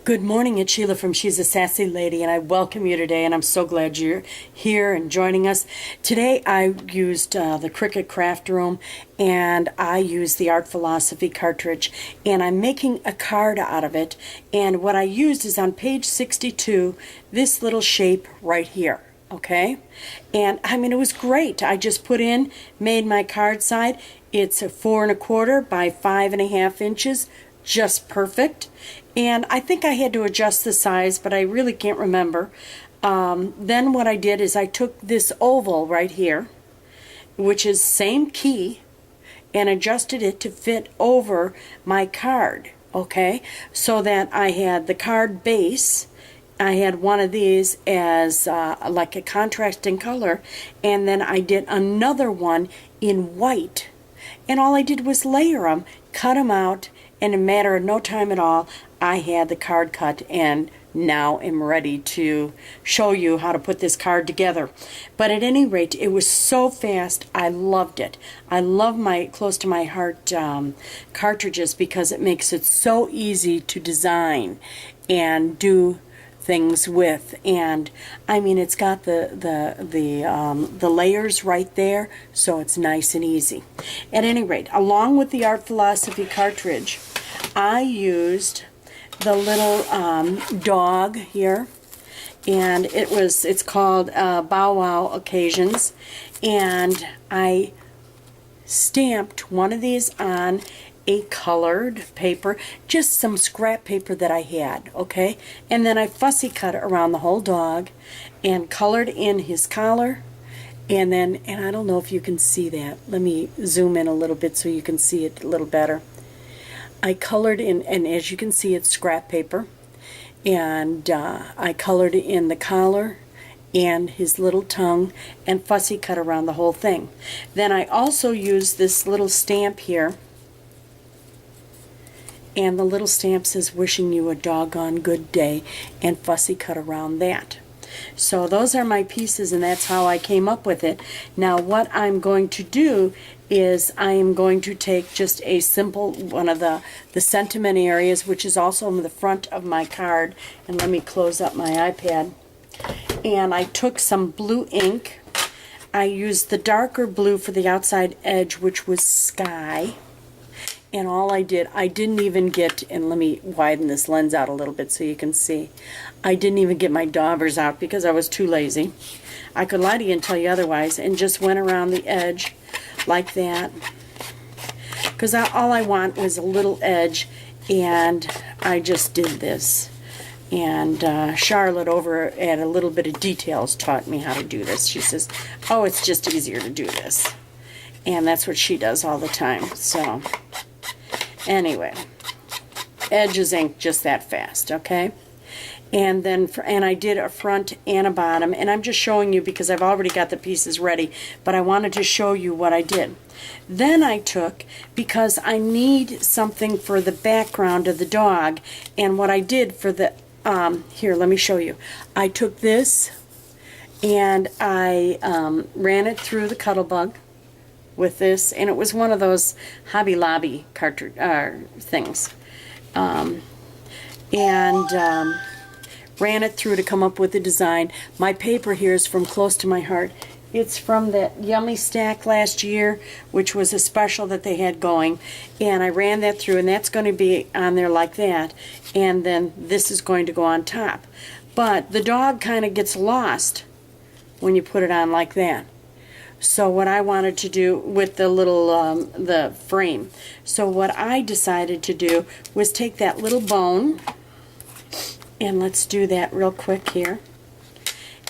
Good morning, it's Sheila from She's a Sassy Lady, and I welcome you today, and I'm so glad you're here and joining us. Today I used the Cricut Craft Room, and I used the Art Philosophy cartridge, and I'm making a card out of it, and what I used is on page 62, this little shape right here. Okay, and I mean, it was great. I just made my card side. It's a 4 1/4 by 5 1/2 inches, just perfect. And I think I had to adjust the size, but I really can't remember. Then what I did is I took this oval right here, which is same key, and adjusted it to fit over my card, okay? So that I had the card base. I had one of these as like a contrasting color, and then I did another one in white. And all I did was layer them, cut them out, and in a matter of no time at all, I had the card cut, and now am ready to show you how to put this card together. But at any rate, it was so fast. I loved it. I love my close to my heart cartridges because it makes it so easy to design and do things with. And I mean, it's got the layers right there, so it's nice and easy. At any rate, along with the Art Philosophy cartridge, I used the little dog here, and it's called Bow Wow Occasions, and I stamped one of these on a colored paper, just some scrap paper that I had, okay? And then I fussy cut around the whole dog and colored in his collar, and I don't know if you can see that. Let me zoom in a little bit so you can see it a little better. I colored in, and as you can see, it's scrap paper, and I colored in the collar and his little tongue and fussy cut around the whole thing. Then I also used this little stamp here, and the little stamp says wishing you a doggone good day, and fussy cut around that. So those are my pieces, and that's how I came up with it. Now what I'm going to do is I am going to take just a simple one of the sentiment areas, which is also on the front of my card, and let me close up my iPad. And I took some blue ink. I used the darker blue for the outside edge, which was sky. And all I didn't even get, and let me widen this lens out a little bit so you can see, I didn't even get my daubers out because I was too lazy. I could lie to you and tell you otherwise, and just went around the edge like that, because all I want was a little edge, and I just did this. And Charlotte over at A Little Bit of Details taught me how to do this. She says, oh, it's just easier to do this. And that's what she does all the time. So anyway, edges ain't just that fast, okay? And then I did a front and a bottom, and I'm just showing you because I've already got the pieces ready, but I wanted to show you what I did. Then I took, because I need something for the background of the dog, and what I did for the here, let me show you. I took this and I ran it through the Cuttlebug with this, and it was one of those Hobby Lobby cartridge things, ran it through to come up with the design. My paper here is from Close to My Heart. It's from that Yummy Stack last year, which was a special that they had going, and I ran that through, and that's going to be on there like that, and then this is going to go on top. But the dog kind of gets lost when you put it on like that. So what I wanted to do with the little the frame, so what I decided to do was take that little bone, and let's do that real quick here,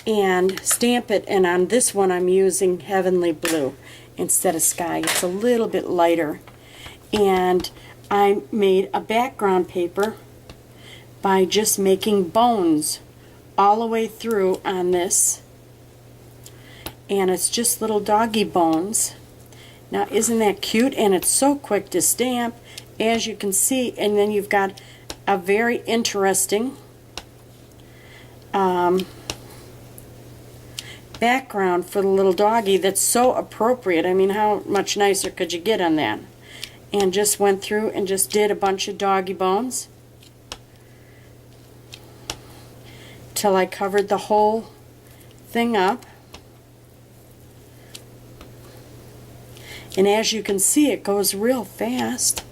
and stamp it. And on this one I'm using Heavenly Blue instead of Sky. It's a little bit lighter. And I made a background paper by just making bones all the way through on this, and it's just little doggy bones. Now isn't that cute? And it's so quick to stamp, as you can see. And then you've got a very interesting background for the little doggy that's so appropriate. I mean, how much nicer could you get on that? And just went through and just did a bunch of doggy bones. till I covered the whole thing up. And as you can see, it goes real fast.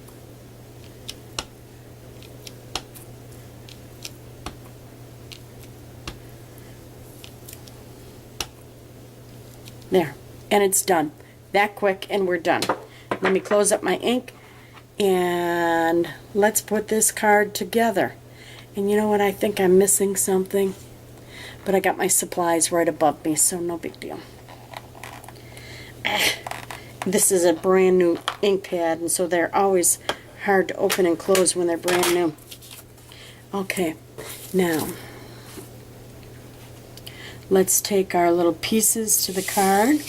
There, and it's done. That quick, and we're done. Let me close up my ink, and let's put this card together. And you know what, I think I'm missing something, but I got my supplies right above me, so no big deal. This is a brand new ink pad, and so they're always hard to open and close when they're brand new. Okay, now let's take our little pieces to the card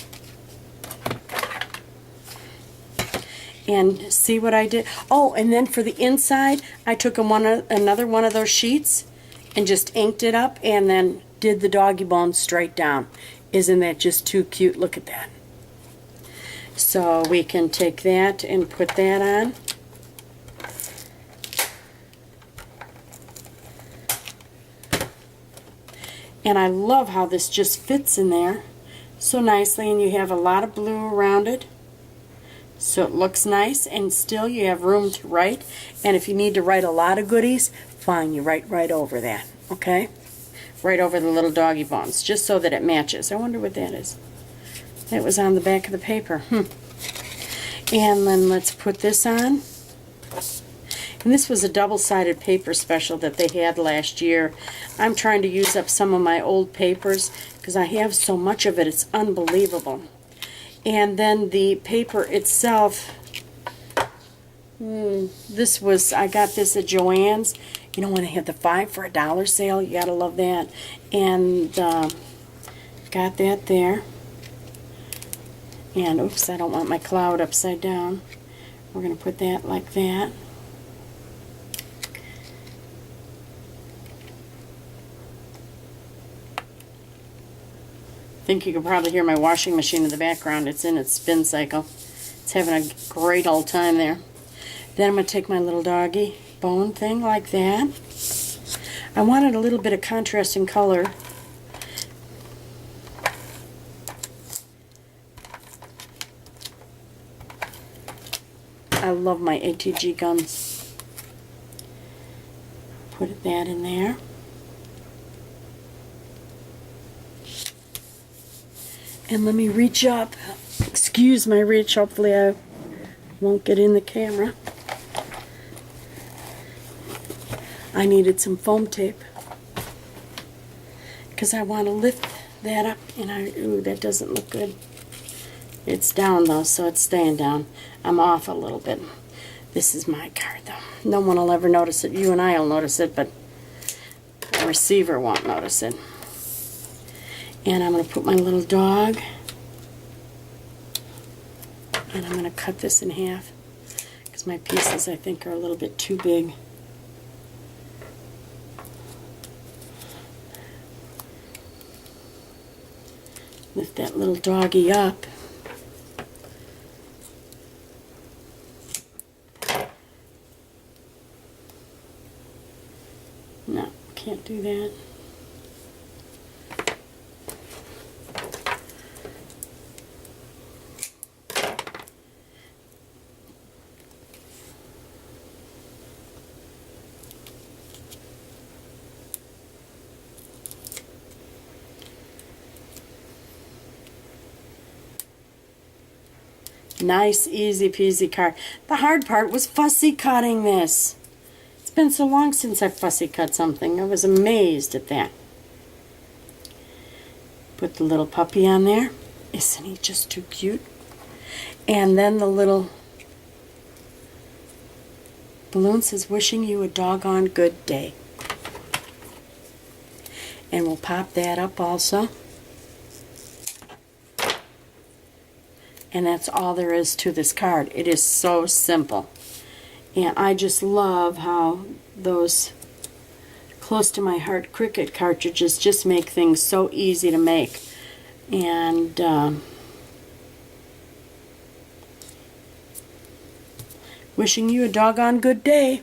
and see what I did. Oh, and then for the inside, I took another one of those sheets and just inked it up and then did the doggy bone straight down. Isn't that just too cute? Look at that. So we can take that and put that on. And I love how this just fits in there so nicely, and you have a lot of blue around it. So it looks nice, and still you have room to write. And if you need to write a lot of goodies, fine, you write right over that, okay? Right over the little doggy bones, just so that it matches. I wonder what that is. That was on the back of the paper. And then let's put this on. And this was a double-sided paper special that they had last year. I'm trying to use up some of my old papers because I have so much of it. It's unbelievable. And then the paper itself, I got this at Joann's. You know, when they had the 5 for $1 sale, you gotta love that. And got that there. And oops, I don't want my cloud upside down. We're gonna put that like that. I think you can probably hear my washing machine in the background. It's in its spin cycle. It's having a great old time there. Then I'm going to take my little doggy bone thing like that. I wanted a little bit of contrasting color. I love my ATG gums. Put that in there. And let me reach up. Excuse my reach. Hopefully I won't get in the camera. I needed some foam tape because I want to lift that up, and ooh, that doesn't look good. It's down though, so it's staying down. I'm off a little bit. This is my card though. No one will ever notice it. You and I will notice it, but the receiver won't notice it. And I'm going to put my little dog, and I'm going to cut this in half because my pieces, I think, are a little bit too big. Lift that little doggy up. No, can't do that. Nice, easy peasy card. The hard part was fussy cutting this. It's been so long since I fussy cut something. I was amazed at that. Put the little puppy on there. Isn't he just too cute? And then the little balloon says, wishing you a doggone good day. And we'll pop that up also. And that's all there is to this card. It is so simple. And I just love how those close to my heart Cricut cartridges just make things so easy to make. And wishing you a doggone good day.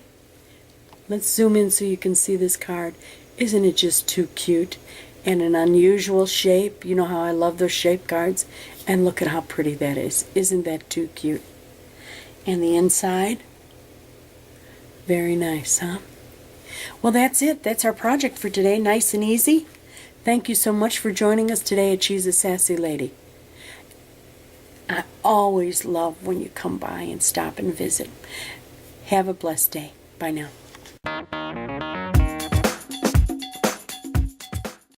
Let's zoom in so you can see this card. Isn't it just too cute? And an unusual shape. You know how I love those shape cards. And look at how pretty that is. Isn't that too cute? And the inside, very nice, huh? Well, that's it. That's our project for today. Nice and easy. Thank you so much for joining us today at She's a Sassy Lady. I always love when you come by and stop and visit. Have a blessed day. Bye now.